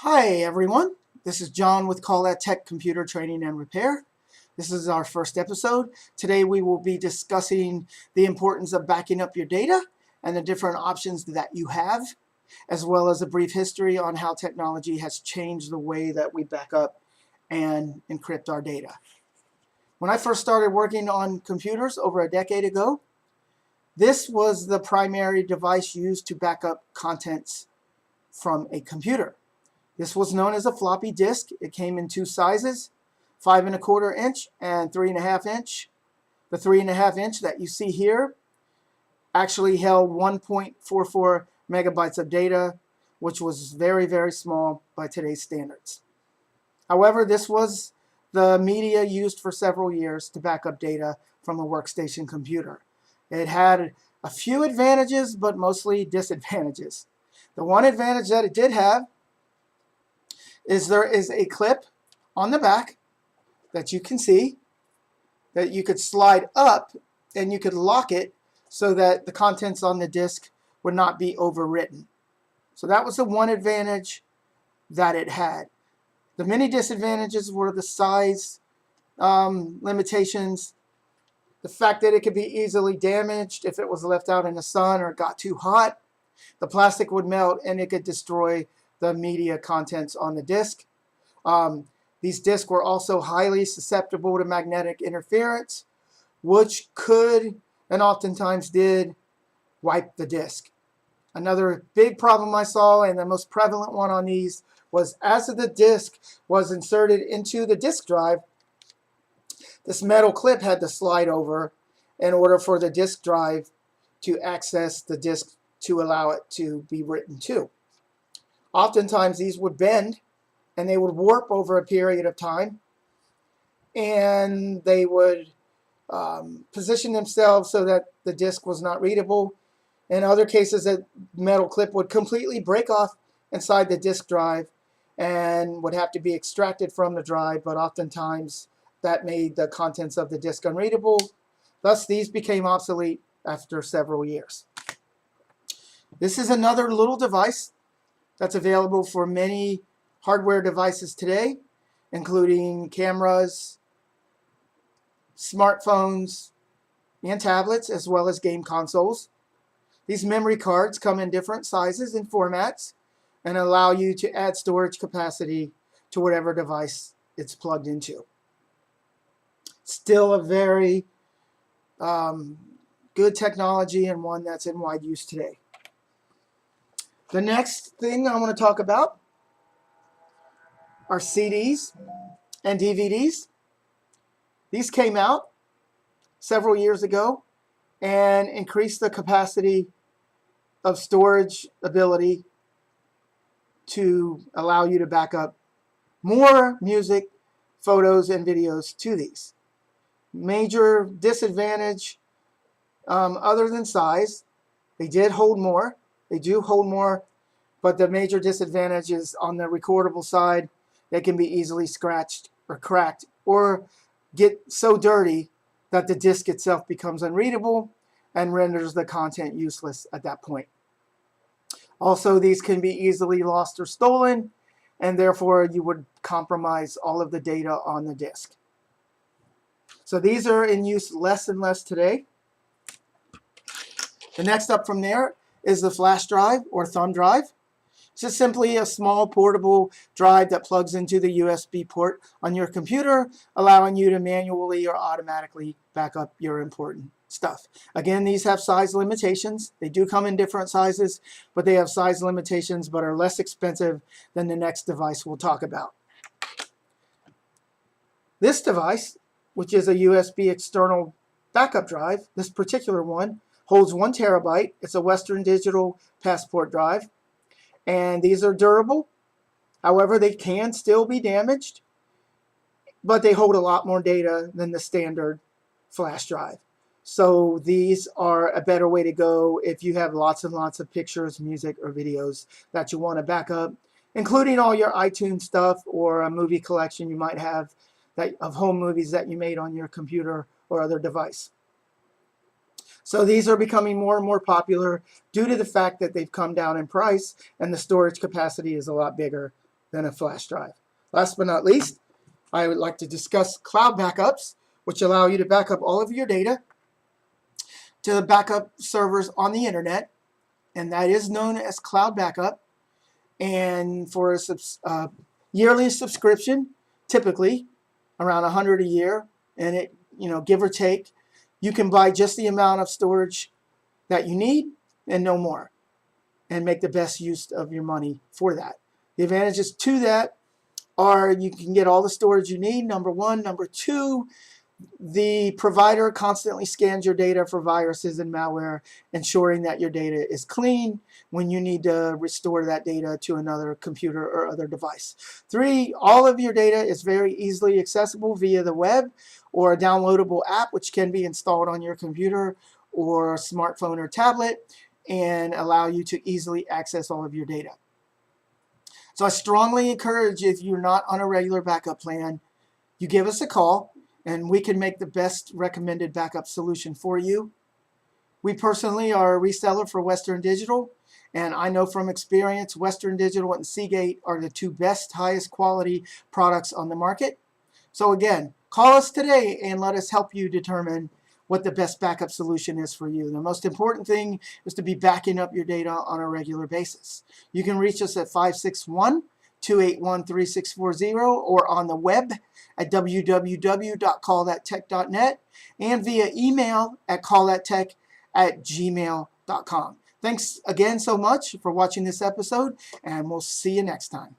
Hi everyone, this is John with Call That Tech Computer Training and Repair. This is our first episode. Today we will be discussing the importance of backing up your data and the different options that you have, as well as a brief history on how technology has changed the way that we back up and encrypt our data. When I first started working on computers over a decade ago, this was the primary device used to back up contents from a computer. This was known as a floppy disk. It came in two sizes, 5¼ inch and 3½ inch. The 3½ inch that you see here actually held 1.44 megabytes of data, which was very, very small by today's standards. However, this was the media used for several years to back up data from a workstation computer. It had a few advantages, but mostly disadvantages. The one advantage that it did have is there is a clip on the back that you can see that you could slide up and you could lock it so that the contents on the disk would not be overwritten. So that was the one advantage that it had. The many disadvantages were the size limitations, the fact that it could be easily damaged if it was left out in the sun or got too hot. The plastic would melt and it could destroy the media contents on the disk. These disks were also highly susceptible to magnetic interference, which could and oftentimes did wipe the disk. Another big problem I saw, and the most prevalent one on these, was as the disk was inserted into the disk drive, this metal clip had to slide over in order for the disk drive to access the disk to allow it to be written to. Oftentimes these would bend and they would warp over a period of time, and they would position themselves so that the disk was not readable. In other cases, that metal clip would completely break off inside the disk drive and would have to be extracted from the drive, but oftentimes that made the contents of the disk unreadable. Thus, these became obsolete after several years. This is another little device that's available for many hardware devices today, including cameras, smartphones, and tablets, as well as game consoles. These memory cards come in different sizes and formats and allow you to add storage capacity to whatever device it's plugged into. Still a very good technology and one that's in wide use today. The next thing I want to talk about are CDs and DVDs. These came out several years ago and increased the capacity of storage ability to allow you to back up more music, photos, and videos to these. Major disadvantage, other than size, they did hold more. They do hold more, but the major disadvantage is on the recordable side. They can be easily scratched or cracked or get so dirty that the disk itself becomes unreadable and renders the content useless at that point. Also, these can be easily lost or stolen, and therefore you would compromise all of the data on the disk. So these are in use less and less today. The next up from there is the flash drive or thumb drive. It's just simply a small portable drive that plugs into the USB port on your computer, allowing you to manually or automatically back up your important stuff. Again, these have size limitations. They do come in different sizes, but they have size limitations but are less expensive than the next device we'll talk about. This device, which is a USB external backup drive, this particular one holds 1 terabyte. It's a Western Digital Passport drive, and these are durable. However, they can still be damaged, but they hold a lot more data than the standard flash drive. So these are a better way to go if you have lots and lots of pictures, music, or videos that you want to back up, including all your iTunes stuff or a movie collection you might have of home movies that you made on your computer or other device. So these are becoming more and more popular due to the fact that they've come down in price and the storage capacity is a lot bigger than a flash drive. Last but not least, I would like to discuss cloud backups, which allow you to back up all of your data to the backup servers on the internet, and that is known as cloud backup. And for a yearly subscription, typically around $100 a year, and it, give or take, you can buy just the amount of storage that you need and no more, and make the best use of your money for that. The advantages to that are you can get all the storage you need, number one. Number two, the provider constantly scans your data for viruses and malware, ensuring that your data is clean when you need to restore that data to another computer or other device. Three, all of your data is very easily accessible via the web or a downloadable app, which can be installed on your computer or smartphone or tablet and allow you to easily access all of your data. So I strongly encourage, if you're not on a regular backup plan, you give us a call and we can make the best recommended backup solution for you. We personally are a reseller for Western Digital, and I know from experience Western Digital and Seagate are the two best, highest quality products on the market. So again, call us today and let us help you determine what the best backup solution is for you. The most important thing is to be backing up your data on a regular basis. You can reach us at 561-281-3640 or on the web at www.callthattech.net and via email at callthattech@gmail.com. Thanks again so much for watching this episode, and we'll see you next time.